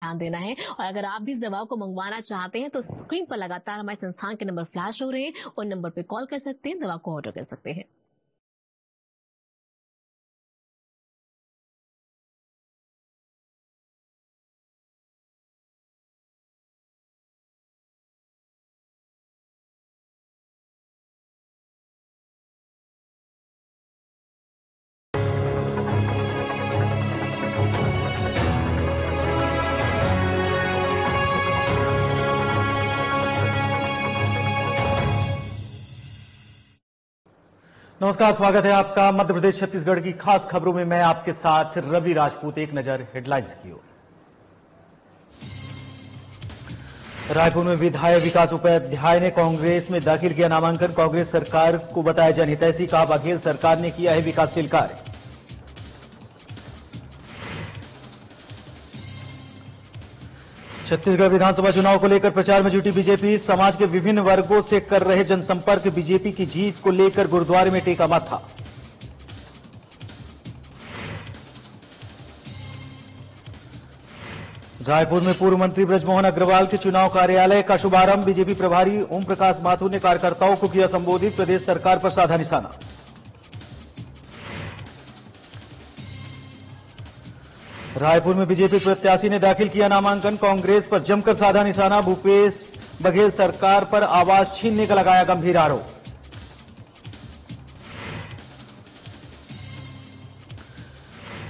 ध्यान देना है। और अगर आप भी इस दवा को मंगवाना चाहते हैं तो स्क्रीन पर लगातार हमारे संस्थान के नंबर फ्लैश हो रहे हैं, उन नंबर पर कॉल कर सकते हैं, दवा को ऑर्डर कर सकते हैं। नमस्कार, स्वागत है आपका मध्य प्रदेश छत्तीसगढ़ की खास खबरों में। मैं आपके साथ रवि राजपूत। एक नजर हेडलाइंस की ओर। रायपुर में विधायक विकास उपाध्याय ने कांग्रेस में दाखिल किया नामांकन। कांग्रेस सरकार को बताया जनहितैषी। कहा बघेल सरकार ने किया है विकासशील कार्य। छत्तीसगढ़ विधानसभा चुनाव को लेकर प्रचार में जुटी बीजेपी। समाज के विभिन्न वर्गों से कर रहे जनसंपर्क। बीजेपी की जीत को लेकर गुरुद्वारे में टेका माथा। रायपुर में पूर्व मंत्री बृजमोहन अग्रवाल के चुनाव कार्यालय का शुभारंभ। बीजेपी प्रभारी ओम प्रकाश माथुर ने कार्यकर्ताओं को किया संबोधित। प्रदेश सरकार पर साधा निशाना। रायपुर में बीजेपी प्रत्याशी ने दाखिल किया नामांकन। कांग्रेस पर जमकर साधा निशाना। भूपेश बघेल सरकार पर आवाज छीनने का लगाया गंभीर आरोप।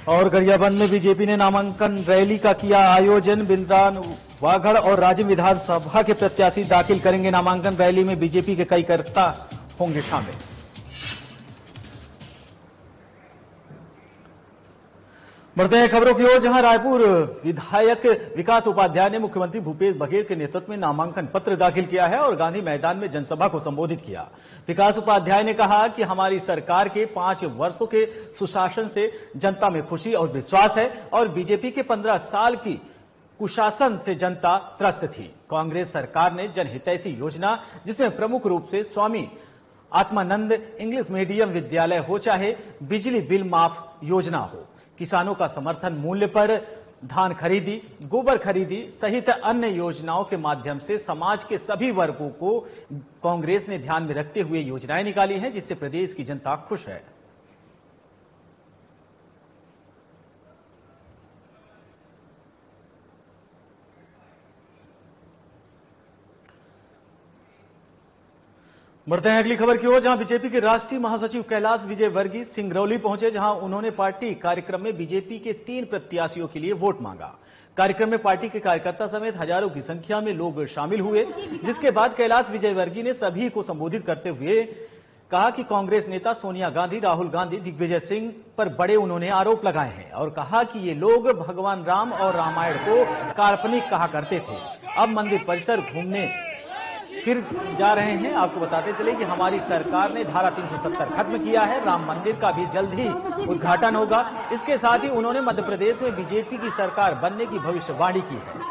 और गरियाबंद में बीजेपी ने नामांकन रैली का किया आयोजन। बिंद्रावागढ़ और राजिम विधानसभा के प्रत्याशी दाखिल करेंगे नामांकन। रैली में बीजेपी के कई कार्यकर्ता होंगे शामिल। बढ़ते हैं खबरों की ओर, जहां रायपुर विधायक विकास उपाध्याय ने मुख्यमंत्री भूपेश बघेल के नेतृत्व में नामांकन पत्र दाखिल किया है और गांधी मैदान में जनसभा को संबोधित किया। विकास उपाध्याय ने कहा कि हमारी सरकार के 5 वर्षों के सुशासन से जनता में खुशी और विश्वास है और बीजेपी के 15 साल की कुशासन से जनता त्रस्त थी। कांग्रेस सरकार ने जनहितैषी योजना, जिसमें प्रमुख रूप से स्वामी आत्मानंद इंग्लिश मीडियम विद्यालय हो, चाहे बिजली बिल माफ योजना हो, किसानों का समर्थन मूल्य पर धान खरीदी, गोबर खरीदी सहित अन्य योजनाओं के माध्यम से समाज के सभी वर्गों को कांग्रेस ने ध्यान में रखते हुए योजनाएं निकाली हैं, जिससे प्रदेश की जनता खुश है। बढ़ते हैं अगली खबर की ओर, जहां बीजेपी के राष्ट्रीय महासचिव कैलाश विजयवर्गीय सिंगरौली पहुंचे, जहां उन्होंने पार्टी कार्यक्रम में बीजेपी के 3 प्रत्याशियों के लिए वोट मांगा। कार्यक्रम में पार्टी के कार्यकर्ता समेत हजारों की संख्या में लोग शामिल हुए, जिसके बाद कैलाश विजयवर्गीय ने सभी को संबोधित करते हुए कहा कि कांग्रेस नेता सोनिया गांधी, राहुल गांधी, दिग्विजय सिंह पर बड़े उन्होंने आरोप लगाए हैं और कहा कि ये लोग भगवान राम और रामायण को काल्पनिक कहा करते थे। अब मंदिर परिसर घूमने फिर जा रहे हैं। आपको बताते चले कि हमारी सरकार ने धारा 370 खत्म किया है। राम मंदिर का भी जल्द ही उद्घाटन होगा। इसके साथ ही उन्होंने मध्य प्रदेश में बीजेपी की सरकार बनने की भविष्यवाणी की है।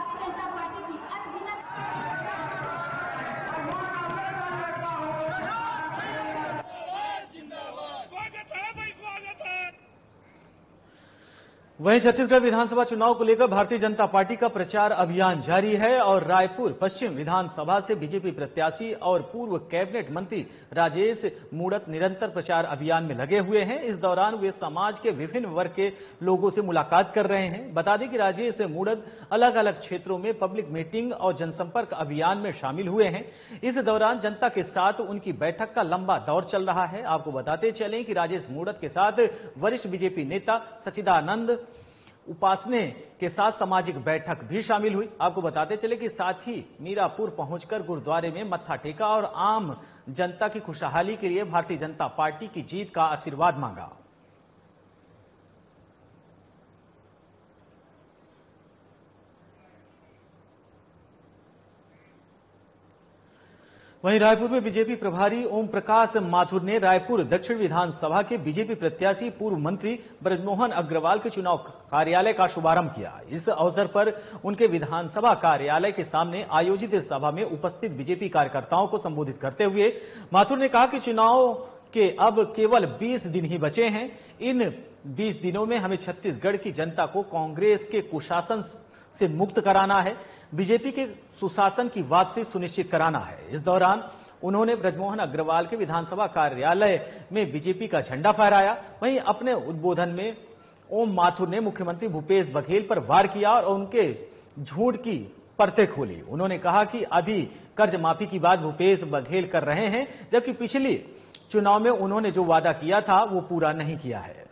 वहीं छत्तीसगढ़ विधानसभा चुनाव को लेकर भारतीय जनता पार्टी का प्रचार अभियान जारी है और रायपुर पश्चिम विधानसभा से बीजेपी प्रत्याशी और पूर्व कैबिनेट मंत्री राजेश मूणत निरंतर प्रचार अभियान में लगे हुए हैं। इस दौरान वे समाज के विभिन्न वर्ग के लोगों से मुलाकात कर रहे हैं। बता दें कि राजेश मूणत अलग अलग क्षेत्रों में पब्लिक मीटिंग और जनसंपर्क अभियान में शामिल हुए हैं। इस दौरान जनता के साथ उनकी बैठक का लंबा दौर चल रहा है। आपको बताते चलें कि राजेश मूणत के साथ वरिष्ठ बीजेपी नेता सच्चिदानंद उपासने के साथ सामाजिक बैठक भी शामिल हुई। आपको बताते चले कि साथ ही मीरापुर पहुंचकर गुरुद्वारे में मत्था टेका और आम जनता की खुशहाली के लिए भारतीय जनता पार्टी की जीत का आशीर्वाद मांगा। वहीं रायपुर में बीजेपी प्रभारी ओम प्रकाश माथुर ने रायपुर दक्षिण विधानसभा के बीजेपी प्रत्याशी पूर्व मंत्री बृजमोहन अग्रवाल के चुनाव कार्यालय का शुभारंभ किया। इस अवसर पर उनके विधानसभा कार्यालय के सामने आयोजित सभा में उपस्थित बीजेपी कार्यकर्ताओं को संबोधित करते हुए माथुर ने कहा कि चुनाव के अब केवल 20 दिन ही बचे हैं। इन 20 दिनों में हमें छत्तीसगढ़ की जनता को कांग्रेस के कुशासन से मुक्त कराना है, बीजेपी के सुशासन की वापसी सुनिश्चित कराना है। इस दौरान उन्होंने बृजमोहन अग्रवाल के विधानसभा कार्यालय में बीजेपी का झंडा फहराया। वहीं अपने उद्बोधन में ओम माथुर ने मुख्यमंत्री भूपेश बघेल पर वार किया और उनके झूठ की परतें खोली। उन्होंने कहा कि अभी कर्ज माफी की बात भूपेश बघेल कर रहे हैं, जबकि पिछली चुनाव में उन्होंने जो वादा किया था वो पूरा नहीं किया है।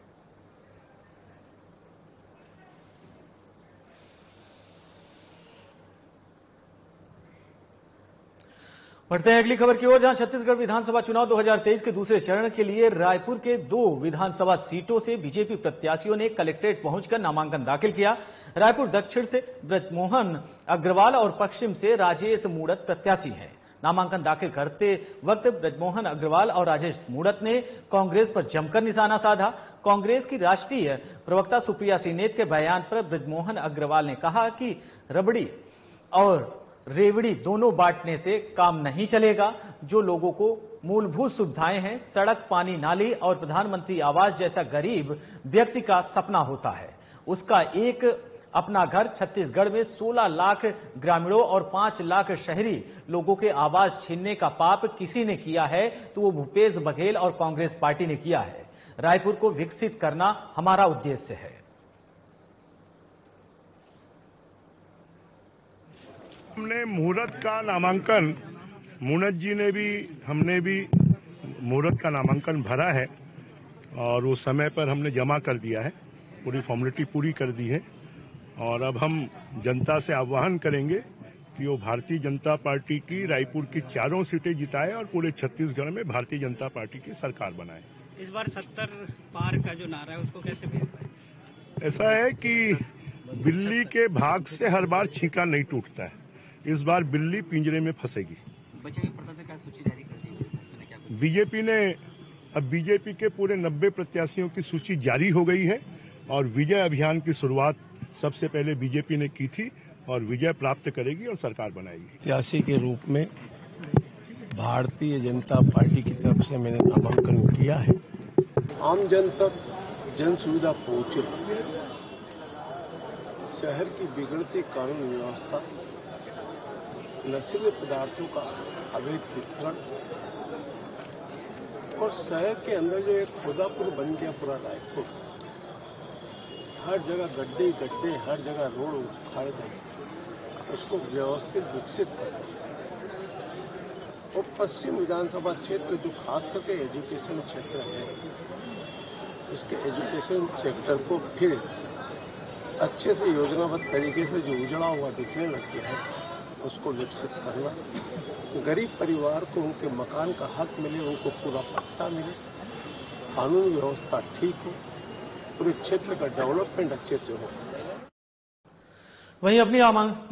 बढ़ते हैं अगली खबर की ओर, जहां छत्तीसगढ़ विधानसभा चुनाव 2023 के दूसरे चरण के लिए रायपुर के 2 विधानसभा सीटों से बीजेपी प्रत्याशियों ने कलेक्ट्रेट पहुंचकर नामांकन दाखिल किया। रायपुर दक्षिण से बृजमोहन अग्रवाल और पश्चिम से राजेश मूड़त प्रत्याशी हैं। नामांकन दाखिल करते वक्त बृजमोहन अग्रवाल और राजेश मूड़त ने कांग्रेस पर जमकर निशाना साधा। कांग्रेस की राष्ट्रीय प्रवक्ता सुप्रिया सीनेत के बयान पर बृजमोहन अग्रवाल ने कहा कि रबड़ी और रेवड़ी दोनों बांटने से काम नहीं चलेगा। जो लोगों को मूलभूत सुविधाएं हैं, सड़क, पानी, नाली और प्रधानमंत्री आवास जैसा गरीब व्यक्ति का सपना होता है, उसका एक अपना घर छत्तीसगढ़ में 16 लाख ग्रामीणों और 5 लाख शहरी लोगों के आवास छीनने का पाप किसी ने किया है तो वो भूपेश बघेल और कांग्रेस पार्टी ने किया है। रायपुर को विकसित करना हमारा उद्देश्य है। हमने मुहूर्त का नामांकन, मूनत जी ने भी, हमने भी मुहूर्त का नामांकन भरा है और वो समय पर हमने जमा कर दिया है, पूरी फॉर्मेलिटी पूरी कर दी है। और अब हम जनता से आह्वान करेंगे कि वो भारतीय जनता पार्टी की रायपुर की 4 सीटें जिताए और पूरे छत्तीसगढ़ में भारतीय जनता पार्टी की सरकार बनाए। इस बार 70 पार का जो नारा है उसको कैसे भेज पाए? ऐसा है कि बिल्ली के भाग से हर बार छींका नहीं टूटता है, इस बार बिल्ली पिंजरे में फंसेगी। सूची जारी कर दी बीजेपी ने, अब बीजेपी के पूरे 90 प्रत्याशियों की सूची जारी हो गई है और विजय अभियान की शुरुआत सबसे पहले बीजेपी ने की थी और विजय प्राप्त करेगी और सरकार बनाएगी। प्रत्याशी के रूप में भारतीय जनता पार्टी की तरफ से मैंने नामांकन किया है। आम जन तक जन सुविधा पहुंचे, शहर की बिगड़ती कानून व्यवस्था, नशीले पदार्थों का अवैध वितरण और शहर के अंदर जो एक खोदापुर बन गया पूरा रायपुर, हर जगह गड्ढे गड्ढे, हर जगह रोड उखाड़ गए, उसको व्यवस्थित विकसित करना। और पश्चिम विधानसभा क्षेत्र जो खास करके एजुकेशन क्षेत्र है, उसके एजुकेशन सेक्टर को फिर अच्छे से योजनाबद्ध तरीके से जो उजड़ा हुआ दिखने लग गया है उसको विकसित करना। गरीब परिवार को उनके मकान का हक मिले, उनको पूरा पट्टा मिले, कानून व्यवस्था ठीक हो, पूरे क्षेत्र का डेवलपमेंट अच्छे से हो। वहीं अपनी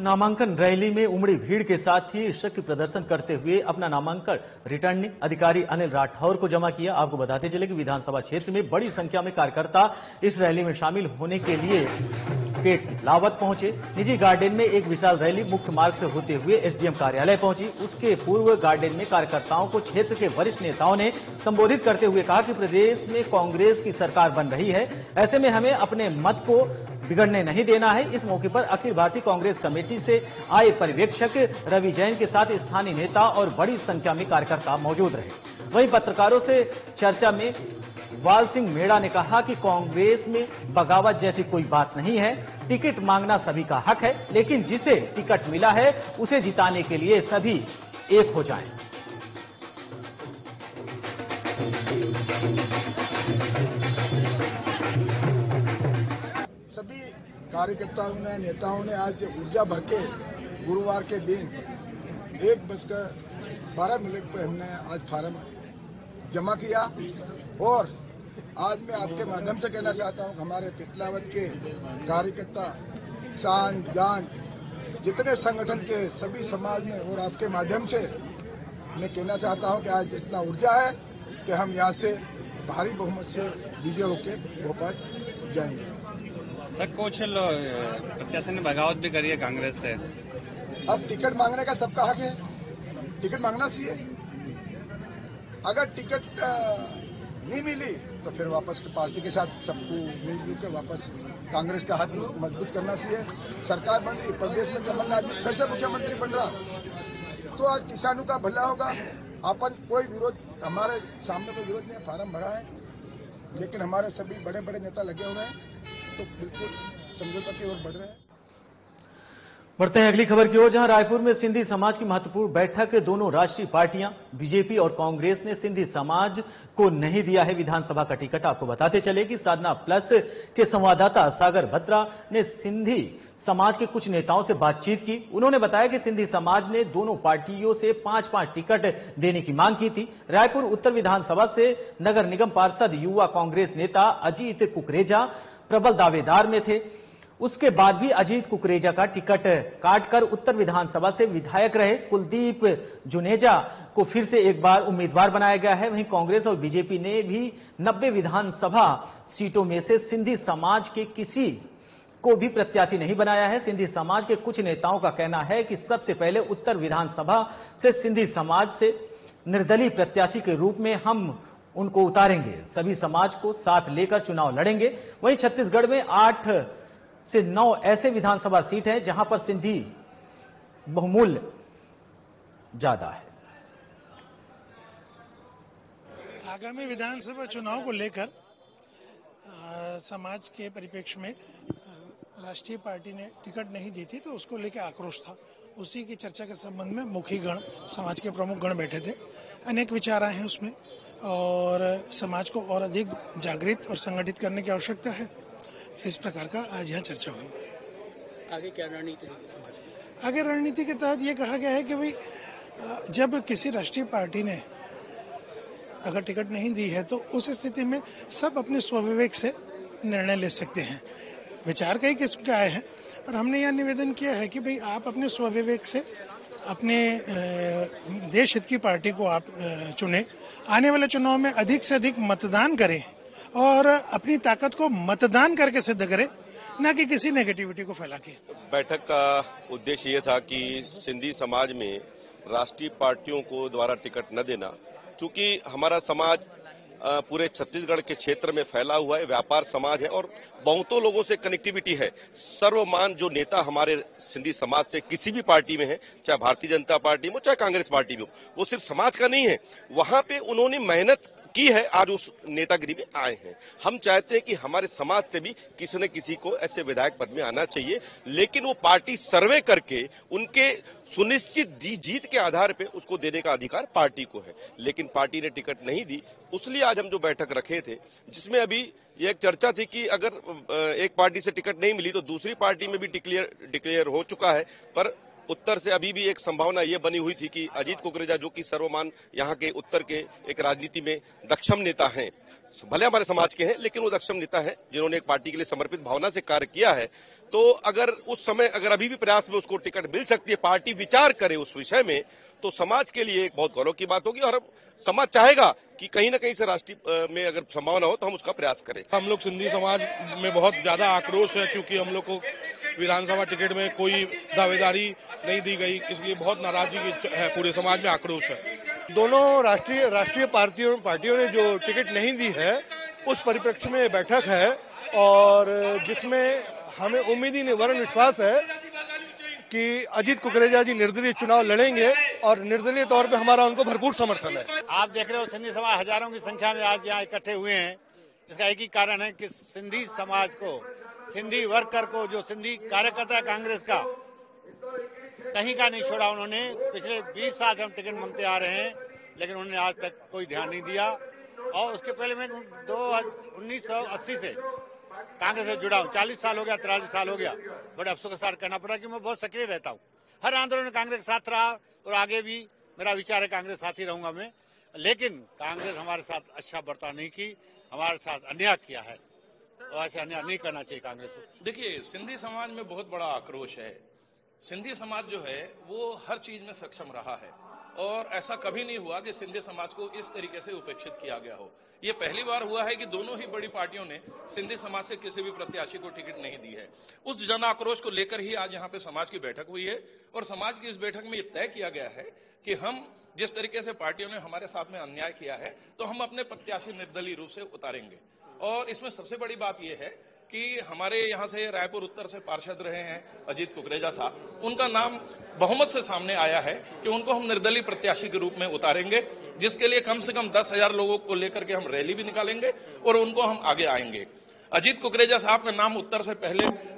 नामांकन रैली में उमड़ी भीड़ के साथ ही शक्ति प्रदर्शन करते हुए अपना नामांकन रिटर्निंग अधिकारी अनिल राठौर को जमा किया। आपको बताते चले कि विधानसभा क्षेत्र में बड़ी संख्या में कार्यकर्ता इस रैली में शामिल होने के लिए पेट लावत पहुंचे। निजी गार्डन में एक विशाल रैली मुख्य मार्ग से होते हुए एसडीएम कार्यालय पहुंची। उसके पूर्व गार्डन में कार्यकर्ताओं को क्षेत्र के वरिष्ठ नेताओं ने संबोधित करते हुए कहा कि प्रदेश में कांग्रेस की सरकार बन रही है, ऐसे में हमें अपने मत को बिगड़ने नहीं देना है। इस मौके पर अखिल भारतीय कांग्रेस कमेटी से आए पर्यवेक्षक रवि जैन के साथ स्थानीय नेता और बड़ी संख्या में कार्यकर्ता मौजूद रहे। वहीं पत्रकारों से चर्चा में वाल सिंह मेड़ा ने कहा कि कांग्रेस में बगावत जैसी कोई बात नहीं है, टिकट मांगना सभी का हक है, लेकिन जिसे टिकट मिला है उसे जिताने के लिए सभी एक हो जाएं। सभी कार्यकर्ताओं ने, नेताओं ने आज ऊर्जा भर के गुरुवार के दिन 1:12 पर हमने आज फार्म जमा किया। और आज मैं आपके माध्यम से कहना चाहता हूं कि हमारे पिपलावत के कार्यकर्ता, शान जान, जितने संगठन के सभी समाज में और आपके माध्यम से मैं कहना चाहता हूं कि आज इतना ऊर्जा है कि हम यहां से भारी बहुमत से विजय होकर भोपाल जाएंगे। सर, कुछ प्रत्याशी ने बगावत भी करी है कांग्रेस से। अब टिकट मांगने का सबका हक है, टिकट मांगना चाहिए। अगर टिकट नहीं मिली तो फिर वापस पार्टी के साथ सबको मिलजुल कर वापस कांग्रेस का हाथ मजबूत करना चाहिए। सरकार बन रही, प्रदेश में कमलनाथ जी फिर से मुख्यमंत्री बन रहा, तो आज किसानों का भला होगा। अपन कोई विरोध, हमारे सामने कोई विरोध नहीं है, फार्म भरा है, लेकिन हमारे सभी बड़े बड़े नेता लगे हुए हैं, तो बिल्कुल समझौता की ओर बढ़ रहे हैं। बढ़ते हैं अगली खबर की ओर, जहां रायपुर में सिंधी समाज की महत्वपूर्ण बैठक। दोनों राष्ट्रीय पार्टियां बीजेपी और कांग्रेस ने सिंधी समाज को नहीं दिया है विधानसभा का टिकट। आपको बताते चले कि साधना प्लस के संवाददाता सागर बत्रा ने सिंधी समाज के कुछ नेताओं से बातचीत की। उन्होंने बताया कि सिंधी समाज ने दोनों पार्टियों से 5-5 टिकट देने की मांग की थी। रायपुर उत्तर विधानसभा से नगर निगम पार्षद युवा कांग्रेस नेता अजीत कुकरेजा प्रबल दावेदार में थे। उसके बाद भी अजीत कुकरेजा का टिकट काटकर उत्तर विधानसभा से विधायक रहे कुलदीप जुनेजा को फिर से एक बार उम्मीदवार बनाया गया है। वहीं कांग्रेस और बीजेपी ने भी 90 विधानसभा सीटों में से सिंधी समाज के किसी को भी प्रत्याशी नहीं बनाया है। सिंधी समाज के कुछ नेताओं का कहना है कि सबसे पहले उत्तर विधानसभा से सिंधी समाज से निर्दलीय प्रत्याशी के रूप में हम उनको उतारेंगे, सभी समाज को साथ लेकर चुनाव लड़ेंगे। वहीं छत्तीसगढ़ में 8 से 9 ऐसे विधानसभा सीट हैं जहां पर सिंधी बहुमूल्य ज्यादा है। आगामी विधानसभा चुनाव को लेकर समाज के परिप्रेक्ष्य में राष्ट्रीय पार्टी ने टिकट नहीं दी थी, तो उसको लेकर आक्रोश था। उसी की चर्चा के संबंध में मुखी गण, समाज के प्रमुख गण बैठे थे। अनेक विचार आए हैं उसमें, और समाज को और अधिक जागृत और संगठित करने की आवश्यकता है। इस प्रकार का आज यहाँ चर्चा हुई। आगे क्या रणनीति? आगे रणनीति के तहत ये कहा गया है कि भाई जब किसी राष्ट्रीय पार्टी ने अगर टिकट नहीं दी है तो उस स्थिति में सब अपने स्वविवेक से निर्णय ले सकते हैं। विचार कई किस्म के आए हैं, पर हमने यह निवेदन किया है कि भाई आप अपने स्वविवेक से अपने देश हित की पार्टी को आप चुने, आने वाले चुनाव में अधिक से अधिक मतदान करें और अपनी ताकत को मतदान करके सिद्ध करें, न कि किसी नेगेटिविटी को फैला के। बैठक का उद्देश्य ये था कि सिंधी समाज में राष्ट्रीय पार्टियों को द्वारा टिकट न देना, क्योंकि हमारा समाज पूरे छत्तीसगढ़ के क्षेत्र में फैला हुआ है, व्यापार समाज है और बहुतों लोगों से कनेक्टिविटी है। सर्वमान जो नेता हमारे सिंधी समाज से किसी भी पार्टी में है, चाहे भारतीय जनता पार्टी में हो चाहे कांग्रेस पार्टी में हो, वो सिर्फ समाज का नहीं है, वहां पे उन्होंने मेहनत की है, आज उस नेतागिरी में आए हैं। हम चाहते हैं कि हमारे समाज से भी किसी न किसी को ऐसे विधायक पद में आना चाहिए, लेकिन वो पार्टी सर्वे करके उनके सुनिश्चित जीत के आधार पे उसको देने का अधिकार पार्टी को है। लेकिन पार्टी ने टिकट नहीं दी, इसलिए आज हम जो बैठक रखे थे, जिसमें अभी ये एक चर्चा थी कि अगर एक पार्टी से टिकट नहीं मिली तो दूसरी पार्टी में भी डिक्लेयर हो चुका है। पर उत्तर से अभी भी एक संभावना ये बनी हुई थी कि अजीत कुकरेजा, जो कि सर्वमान यहाँ के उत्तर के एक राजनीति में दक्षम नेता हैं, भले हमारे समाज के हैं लेकिन वो दक्षम नेता है जिन्होंने एक पार्टी के लिए समर्पित भावना से कार्य किया है, तो अगर उस समय अगर अभी भी प्रयास में उसको टिकट मिल सकती है, पार्टी विचार करे उस विषय में, तो समाज के लिए एक बहुत गौरव की बात होगी और समाज चाहेगा कि कहीं ना कहीं से राष्ट्रीय में अगर संभावना हो तो हम उसका प्रयास करें। हम लोग सिंधी समाज में बहुत ज्यादा आक्रोश है, क्योंकि हम लोग को विधानसभा टिकट में कोई दावेदारी नहीं दी गई, इसलिए बहुत नाराजगी है, पूरे समाज में आक्रोश है। दोनों राष्ट्रीय पार्टियों ने जो टिकट नहीं दी है, उस परिप्रेक्ष्य में बैठक है और जिसमें हमें उम्मीद ही नहीं वरन विश्वास है कि अजीत कुकरेजा जी निर्दलीय चुनाव लड़ेंगे और निर्दलीय तौर पे हमारा उनको भरपूर समर्थन है। आप देख रहे हो सिंधी समाज हजारों की संख्या में आज यहाँ इकट्ठे हुए हैं। इसका एक ही कारण है कि सिंधी समाज को, सिंधी वर्कर को, जो सिंधी कार्यकर्ता है कांग्रेस का, कहीं का नहीं छोड़ा उन्होंने। पिछले 20 साल से हम टिकट मांगते आ रहे हैं, लेकिन उन्होंने आज तक कोई ध्यान नहीं दिया। और उसके पहले मैं 1980 से कांग्रेस से जुड़ा हूं, 40 साल हो गया, 43 साल हो गया। बड़े अफसोस के साथ कहना पड़ा कि मैं बहुत सक्रिय रहता हूं, हर आंदोलन में कांग्रेस के साथ रहा और आगे भी मेरा विचार है कांग्रेस साथ ही रहूंगा मैं। लेकिन कांग्रेस हमारे साथ अच्छा बर्ताव नहीं की, हमारे साथ अन्याय किया है और ऐसे अन्याय नहीं करना चाहिए कांग्रेस को। देखिए, सिंधी समाज में बहुत बड़ा आक्रोश है। सिंधी समाज जो है वो हर चीज में सक्षम रहा है और ऐसा कभी नहीं हुआ कि सिंधी समाज को इस तरीके से उपेक्षित किया गया हो। ये पहली बार हुआ है कि दोनों ही बड़ी पार्टियों ने सिंधी समाज से किसी भी प्रत्याशी को टिकट नहीं दी है। उस जन आक्रोश को लेकर ही आज यहाँ पे समाज की बैठक हुई है और समाज की इस बैठक में ये तय किया गया है कि हम जिस तरीके से पार्टियों ने हमारे साथ में अन्याय किया है, तो हम अपने प्रत्याशी निर्दलीय रूप से उतारेंगे। और इसमें सबसे बड़ी बात यह है कि हमारे यहां से रायपुर उत्तर से पार्षद रहे हैं अजीत कुकरेजा साहब, उनका नाम बहुमत से सामने आया है कि उनको हम निर्दलीय प्रत्याशी के रूप में उतारेंगे, जिसके लिए कम से कम 10,000 लोगों को लेकर के हम रैली भी निकालेंगे और उनको हम आगे आएंगे। अजीत कुकरेजा साहब का नाम उत्तर से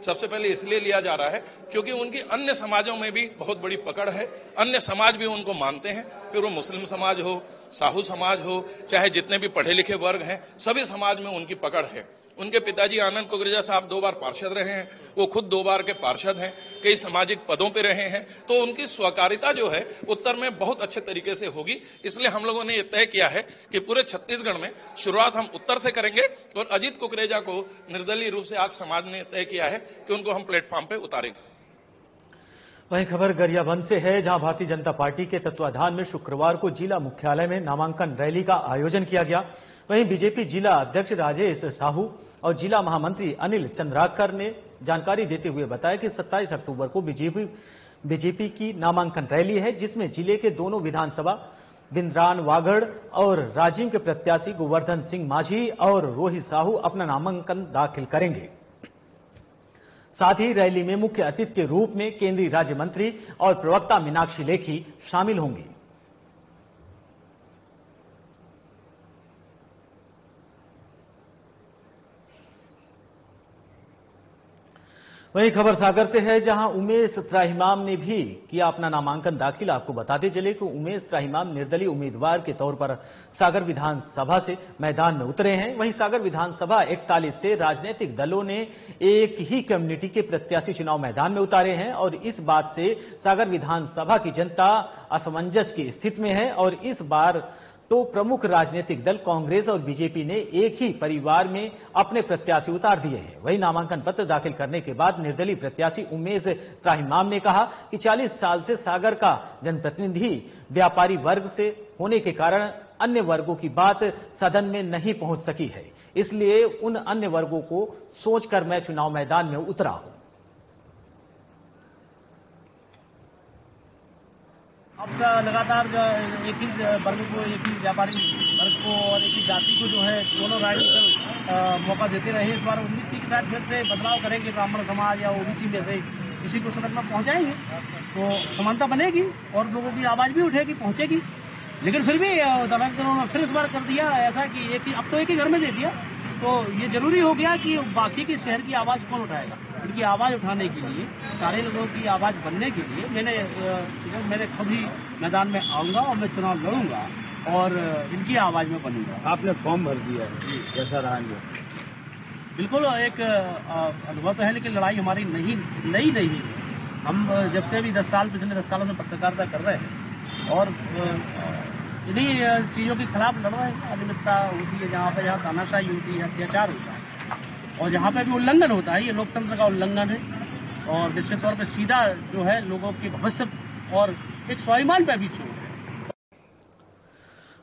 सबसे पहले इसलिए लिया जा रहा है क्योंकि उनकी अन्य समाजों में भी बहुत बड़ी पकड़ है, अन्य समाज भी उनको मानते हैं, फिर वो मुस्लिम समाज हो, साहू समाज हो, चाहे जितने भी पढ़े लिखे वर्ग हैं, सभी समाज में उनकी पकड़ है। उनके पिताजी आनंद कुकरेजा साहब 2 बार पार्षद रहे हैं, वो खुद 2 बार के पार्षद हैं, कई सामाजिक पदों पे रहे हैं, तो उनकी स्वकारिता जो है उत्तर में बहुत अच्छे तरीके से होगी। इसलिए हम लोगों ने ये तय किया है कि पूरे छत्तीसगढ़ में शुरुआत हम उत्तर से करेंगे और अजीत कुकरेजा को निर्दलीय रूप से आज समाज ने तय किया है कि उनको हम प्लेटफॉर्म पे उतारेंगे। वहीं खबर गरियाबंद से है, जहां भारतीय जनता पार्टी के तत्वाधान में शुक्रवार को जिला मुख्यालय में नामांकन रैली का आयोजन किया गया। वहीं बीजेपी जिला अध्यक्ष राजेश साहू और जिला महामंत्री अनिल चंद्राकर ने जानकारी देते हुए बताया कि 27 अक्टूबर को बीजेपी की नामांकन रैली है, जिसमें जिले के दोनों विधानसभा बिंद्रान वागड़ और राजिम के प्रत्याशी गोवर्धन सिंह माझी और रोहित साहू अपना नामांकन दाखिल करेंगे। साथ ही रैली में मुख्य अतिथि के रूप में केंद्रीय राज्य मंत्री और प्रवक्ता मीनाक्षी लेखी शामिल होंगी। वहीं खबर सागर से है, जहां उमेश त्राहिमाम ने भी किया अपना नामांकन दाखिल। आपको बताते चले कि उमेश त्राहिमाम निर्दलीय उम्मीदवार के तौर पर सागर विधानसभा से मैदान में उतरे हैं। वहीं सागर विधानसभा 41 से राजनीतिक दलों ने एक ही कम्युनिटी के प्रत्याशी चुनाव मैदान में उतारे हैं और इस बात से सागर विधानसभा की जनता असमंजस की स्थिति में है और इस बार तो प्रमुख राजनीतिक दल कांग्रेस और बीजेपी ने एक ही परिवार में अपने प्रत्याशी उतार दिए हैं। वहीं नामांकन पत्र दाखिल करने के बाद निर्दलीय प्रत्याशी उमेश त्राहिमाम ने कहा कि 40 साल से सागर का जनप्रतिनिधि व्यापारी वर्ग से होने के कारण अन्य वर्गों की बात सदन में नहीं पहुंच सकी है, इसलिए उन अन्य वर्गों को सोचकर मैं चुनाव मैदान में उतरा हूं। अब लगातार एक ही वर्ग को, एक ही व्यापारी वर्ग को और एक ही जाति को जो है दोनों राजनीतिक मौका देते रहे। इस बार उम्मीद थी कि शायद फिर से बदलाव करेंगे, ब्राह्मण समाज या ओबीसी में से किसी को सदन में पहुंचाएंगे तो समानता बनेगी और लोगों की आवाज भी उठेगी, पहुंचेगी। लेकिन फिर भी उन्होंने फिर इस बार कर दिया ऐसा कि अब तो एक ही घर में दे दिया, तो ये जरूरी हो गया कि बाकी के शहर की आवाज कौन उठाएगा। इनकी आवाज उठाने के लिए, सारे लोगों की आवाज बनने के लिए मैंने खुद ही मैदान में आऊंगा और मैं चुनाव लड़ूंगा और इनकी आवाज में बनूंगा। आपने फॉर्म भर दिया है, कैसा रहा? बिल्कुल एक अनुभव तो है, लेकिन लड़ाई हमारी नई नहीं है। हम जब से भी पिछले 10 सालों से पत्रकारिता कर रहे हैं और इन्हीं चीज़ों के खिलाफ लड़ रहे हैं। अनियमितता होती है जहाँ तानाशाही होती है, अत्याचार होता है और जहाँ पे भी उल्लंघन होता है, ये लोकतंत्र का उल्लंघन है और निश्चित तौर पे सीधा जो है लोगों के भविष्य और एक स्वाभिमान पे भी छोड़ है।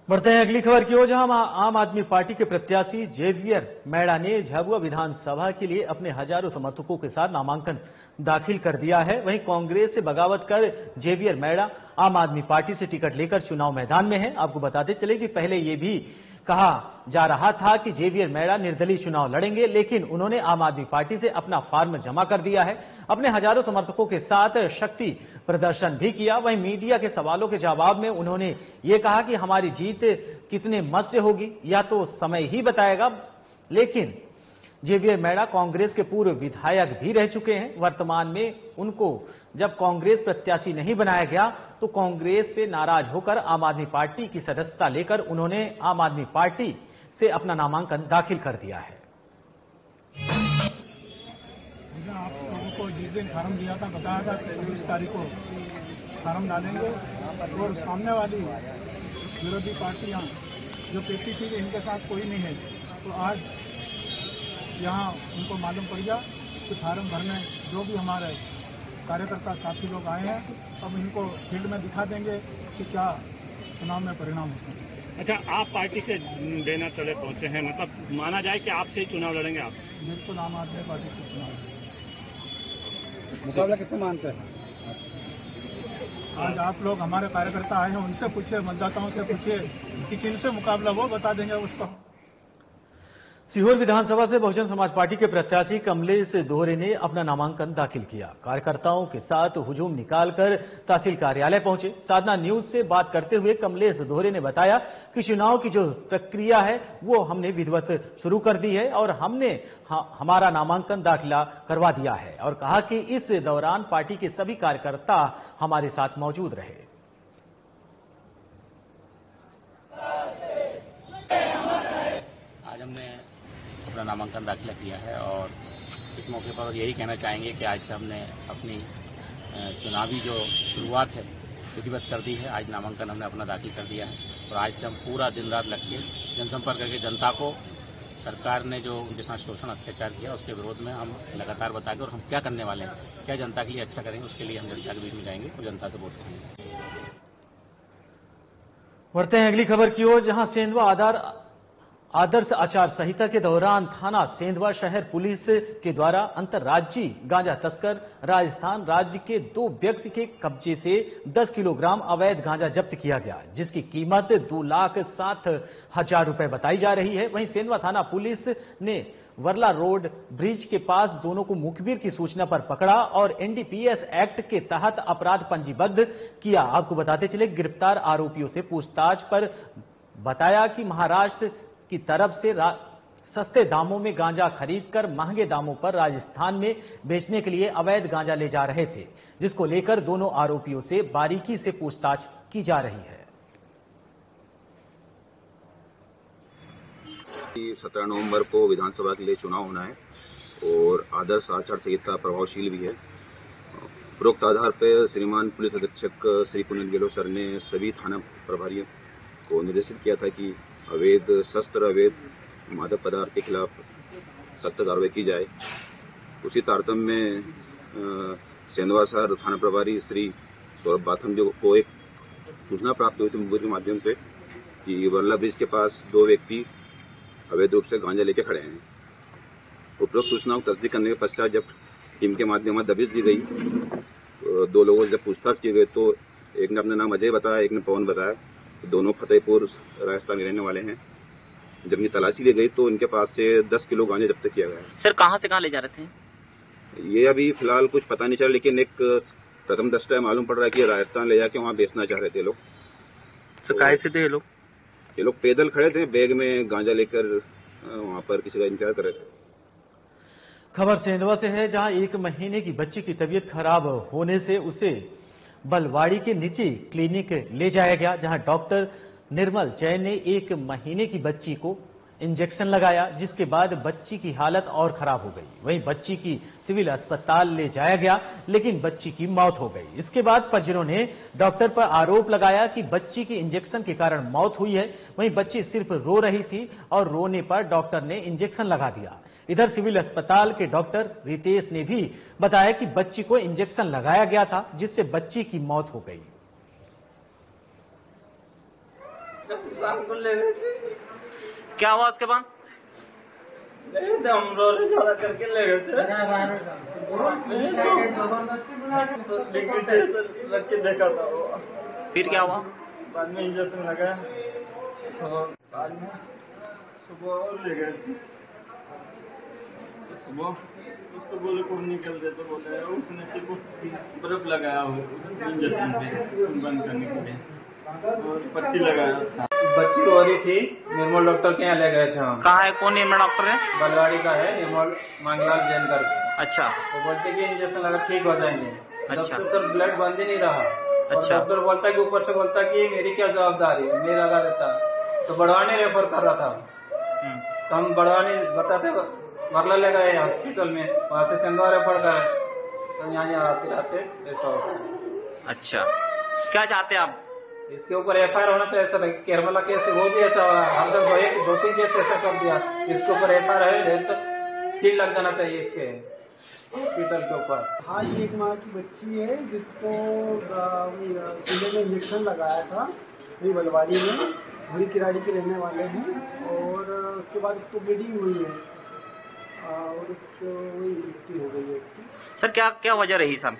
बढ़ते हैं अगली खबर की ओर, जहां आम आदमी पार्टी के प्रत्याशी जेवियर मैड़ा ने झाबुआ विधानसभा के लिए अपने हजारों समर्थकों के साथ नामांकन दाखिल कर दिया है। वहीं कांग्रेस से बगावत कर जेवियर मैड़ा आम आदमी पार्टी से टिकट लेकर चुनाव मैदान में है। आपको बताते चले कि पहले ये भी कहा जा रहा था कि जेवियर मैड़ा निर्दलीय चुनाव लड़ेंगे, लेकिन उन्होंने आम आदमी पार्टी से अपना फॉर्म जमा कर दिया है। अपने हजारों समर्थकों के साथ शक्ति प्रदर्शन भी किया। वहीं मीडिया के सवालों के जवाब में उन्होंने ये कहा कि हमारी जीत कितने मत से होगी या तो समय ही बताएगा। लेकिन जेवियर मैड़ा कांग्रेस के पूर्व विधायक भी रह चुके हैं। वर्तमान में उनको जब कांग्रेस प्रत्याशी नहीं बनाया गया तो कांग्रेस से नाराज होकर आम आदमी पार्टी की सदस्यता लेकर उन्होंने आम आदमी पार्टी से अपना नामांकन दाखिल कर दिया है। आप लोगों को जिस दिन फार्म दिया था, बताया था 26 तारीख को फार्म डालेंगे और सामने वाली विरोधी पार्टियां जो कहती थी कि इनके साथ कोई नहीं है, तो आज यहाँ उनको मालूम पड़ गया कि फार्म भरने जो भी हमारे कार्यकर्ता साथी लोग आए हैं, अब इनको फील्ड में दिखा देंगे कि क्या चुनाव में परिणाम होता है। अच्छा, आप पार्टी से देना चले पहुंचे हैं, मतलब माना जाए कि आपसे ही चुनाव लड़ेंगे आप? बिल्कुल आम आदमी पार्टी से चुनाव मुकाबला किससे मानते हैं? आज आप लोग हमारे कार्यकर्ता आए हैं, उनसे पूछिए, मतदाताओं से पूछिए कि किन से मुकाबला, वो बता देंगे उसको। सीहोर विधानसभा से बहुजन समाज पार्टी के प्रत्याशी कमलेश दोहरे ने अपना नामांकन दाखिल किया। कार्यकर्ताओं के साथ हुजूम निकालकर तहसील कार्यालय पहुंचे। साधना न्यूज से बात करते हुए कमलेश दोहरे ने बताया कि चुनाव की जो प्रक्रिया है वो हमने विधिवत शुरू कर दी है और हमने हमारा नामांकन दाखिला करवा दिया है और कहा कि इस दौरान पार्टी के सभी कार्यकर्ता हमारे साथ मौजूद रहे। आज हमने अपना नामांकन दाखिला किया है और इस मौके पर यही कहना चाहेंगे कि आज से हमने अपनी चुनावी जो शुरुआत है विधिवत कर दी है। आज नामांकन हमने अपना दाखिल कर दिया है और आज से हम पूरा दिन रात लग के जनसंपर्क करके जनता को सरकार ने जो उनके साथ शोषण अत्याचार किया उसके विरोध में हम लगातार बताएंगे और हम क्या करने वाले हैं, क्या जनता के लिए अच्छा करेंगे, उसके लिए हम जनता के बीच में जाएंगे और जनता से वोट करेंगे। बढ़ते हैं अगली खबर की ओर, जहां सेंधवा आदर्श आचार संहिता के दौरान थाना सेंधवा शहर पुलिस के द्वारा अंतर्राज्यीय गांजा तस्कर राजस्थान राज्य के 2 व्यक्ति के कब्जे से 10 किलोग्राम अवैध गांजा जब्त किया गया, जिसकी कीमत 2,07,000 रुपए बताई जा रही है। वहीं सेंधवा थाना पुलिस ने वर्ला रोड ब्रिज के पास दोनों को मुखबिर की सूचना पर पकड़ा और एनडीपीएस एक्ट के तहत अपराध पंजीबद्ध किया। आपको बताते चले गिरफ्तार आरोपियों से पूछताछ पर बताया कि महाराष्ट्र की तरफ से सस्ते दामों में गांजा खरीदकर महंगे दामों पर राजस्थान में बेचने के लिए अवैध गांजा ले जा रहे थे, जिसको लेकर दोनों आरोपियों से बारीकी से पूछताछ की जा रही है। 17 नवंबर को विधानसभा के लिए चुनाव होना है और आदर्श आचार संहिता प्रभावशील भी है। उपरोक्त आधार पर श्रीमान पुलिस अधीक्षक श्री पुनीत गहलोत सर ने सभी थाना प्रभारियों को निर्देशित किया था कि अवैध शस्त्र अवैध मादक पदार्थ के खिलाफ सख्त कार्रवाई की जाए। उसी तारतम्य में सेंधवा शहर थाना प्रभारी श्री सौरभ बाथम जो को एक सूचना प्राप्त हुई थी मुखबिर के माध्यम से कि वर्ला ब्रिज के पास 2 व्यक्ति अवैध रूप से गांजा लेके खड़े हैं। उपरोक्त सूचनाओं को तस्दीक करने के पश्चात जब टीम के माध्यम से दबिश दी गई, 2 लोगों से जब पूछताछ की गई तो एक ने अपना नाम अजय बताया, एक ने पवन बताया। दोनों फतेहपुर राजस्थान के रहने वाले हैं। जब ये तलाशी ली गई तो इनके पास से 10 किलो गांजा जब्त किया गया। सर कहां से कहां ले जा रहे थे? ये अभी फिलहाल कुछ पता नहीं चला, लेकिन एक प्रथम दृष्टया मालूम पड़ रहा है कि राजस्थान ले जाके वहां बेचना चाह रहे थे लोग। सर काहे से थे ये लोग? ये लोग पैदल खड़े थे, बैग में गांजा लेकर वहां पर किसी का इंतजार कर रहे थे। खबर सेंधवा से है, जहां 1 महीने की बच्ची की तबीयत खराब होने से उसे बलवाड़ी के निजी क्लिनिक ले जाया गया, जहां डॉक्टर निर्मल जैन ने 1 महीने की बच्ची को इंजेक्शन लगाया, जिसके बाद बच्ची की हालत और खराब हो गई। वहीं बच्ची की सिविल अस्पताल ले जाया गया, लेकिन बच्ची की मौत हो गई। इसके बाद परिजनों ने डॉक्टर पर आरोप लगाया कि बच्ची की इंजेक्शन के कारण मौत हुई है। वहीं बच्ची सिर्फ रो रही थी और रोने पर डॉक्टर ने इंजेक्शन लगा दिया। इधर सिविल अस्पताल के डॉक्टर रितेश ने भी बताया कि बच्ची को इंजेक्शन लगाया गया था, जिससे बच्ची की मौत हो गई। क्या हुआ उसके बाद? हम रोने ज्यादा करके ले गए थे, रख के देखा था वो। फिर क्या हुआ? बाद में इंजेक्शन लगाया और बाद में सुबह और ले गए थे। सुबह उसको बोले को निकल दे, तो बोले उसने सिर्फ बर्फ लगाया हो इंजेक्शन पे बंद करने के लिए और पट्टी लगाया था। बच्ची रो रही थी, निर्मल डॉक्टर के यहाँ ले गए थे हम। कहाँ है? कौन निर्मल डॉक्टर है? बलवाड़ी का है, निर्मल मांगलाल जैन करके। अच्छा। वो बोलते कि इंजेक्शन लगा ठीक हो जाएंगे। अच्छा। तो सर ब्लड बंद ही नहीं रहा। अच्छा। डॉक्टर बोलता कि ऊपर से बोलता कि मेरी क्या जवाबदारी, मैं लगा देता। तो बड़वानी रेफर कर रहा था, तो हम बड़वानी बताते वर्ला ले गए हॉस्पिटल में, वहाँ से सेंधवा रेफर करे, तो यहाँ आते ऐसा होता। अच्छा, क्या चाहते हैं आप? इसके ऊपर एफआईआर होना चाहिए सर। केरला केस वो भी ऐसा हुआ, हम तो 2-3 केस ऐसा कर दिया। इसके ऊपर एफआईआर है तो सील लग जाना चाहिए इसके हॉस्पिटल के ऊपर। हाँ, ये 1 माह की बच्ची है जिसको जिले में इंजेक्शन लगाया था, वही बलवाड़ी में, भूरी किराड़ी के रहने वाले हैं। और उसके बाद इसको ब्लीडिंग हुई है और उसको वही मृत्यु हो गई है इसकी। सर क्या वजह रही सर?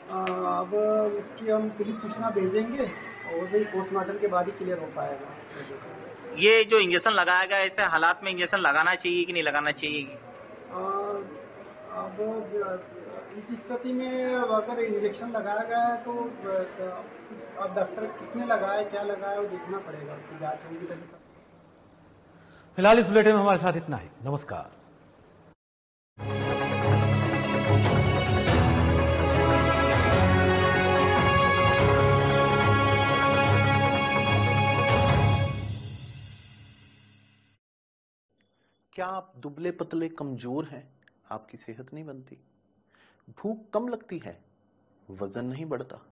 अब इसकी हम पुलिस सूचना भेजेंगे और वही पोस्टमार्टम के बाद ही क्लियर हो पाएगा। ये जो इंजेक्शन लगाया गया ऐसे हालात में इंजेक्शन लगाना चाहिए कि नहीं लगाना चाहिए? अब इस स्थिति में अगर इंजेक्शन लगाया गया है तो अब डॉक्टर किसने लगाया, क्या लगाया, वो देखना पड़ेगा, उसकी जांच होगी तभी। फिलहाल इस बुलेटिन में हमारे साथ इतना ही। नमस्कार। क्या आप दुबले पतले कमजोर हैं? आपकी सेहत नहीं बनती, भूख कम लगती है, वजन नहीं बढ़ता,